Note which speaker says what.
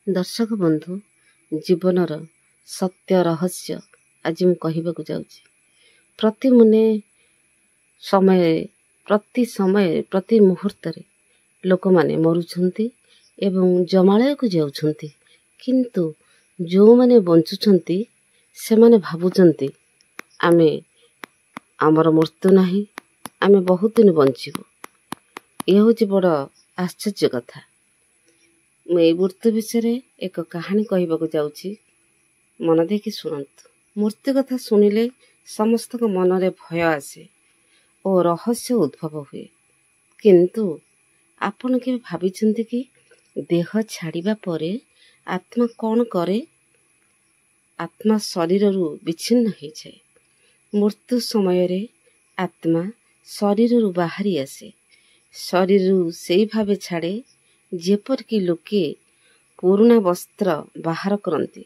Speaker 1: ଦର୍ଶକ ବନ୍ଧୁ, ଜୀବନର ସତ୍ୟ ରହସ୍ୟ ଆଜି ମୁଁ କହିବାକୁ ଯାଉଛି। ପ୍ରତି ସମୟରେ ପ୍ରତି ମୁହୂର୍ତ୍ତରେ ଲୋକମାନେ ମରୁଛନ୍ତି ଏବଂ ଜମାଳୟକୁ ଯାଉଛନ୍ତି। କିନ୍ତୁ ଯେଉଁମାନେ ବଞ୍ଚୁଛନ୍ତି ସେମାନେ ଭାବୁଛନ୍ତି ଆମର ମୃତ୍ୟୁ ନାହିଁ, ଆମେ ବହୁତ ଦିନ ବଞ୍ଚିବୁ। ଏ ହେଉଛି ବଡ଼ ଆଶ୍ଚର୍ଯ୍ୟ କଥା। ମୁଁ ଏଇ ମୃତ୍ୟୁ ବିଷୟରେ ଏକ କାହାଣୀ କହିବାକୁ ଯାଉଛି, ମନ ଦେଇକି ଶୁଣନ୍ତୁ। ମୃତ୍ୟୁ କଥା ଶୁଣିଲେ ସମସ୍ତଙ୍କ ମନରେ ଭୟ ଆସେ ଓ ରହସ୍ୟ ଉଦ୍ଭବ ହୁଏ। କିନ୍ତୁ ଆପଣ କେବେ ଭାବିଛନ୍ତି କି ଦେହ ଛାଡ଼ିବା ପରେ ଆତ୍ମା କ'ଣ କରେ? ଆତ୍ମା ଶରୀରରୁ ବିଚ୍ଛିନ୍ନ ହୋଇଯାଏ। ମୃତ୍ୟୁ ସମୟରେ ଆତ୍ମା ଶରୀରରୁ ବାହାରି ଆସେ। ଶରୀରରୁ ସେଇ ଭାବେ ଛାଡ଼େ ଯେପରିକି ଲୋକେ ପୁରୁଣା ବସ୍ତ୍ର ବାହାର କରନ୍ତି।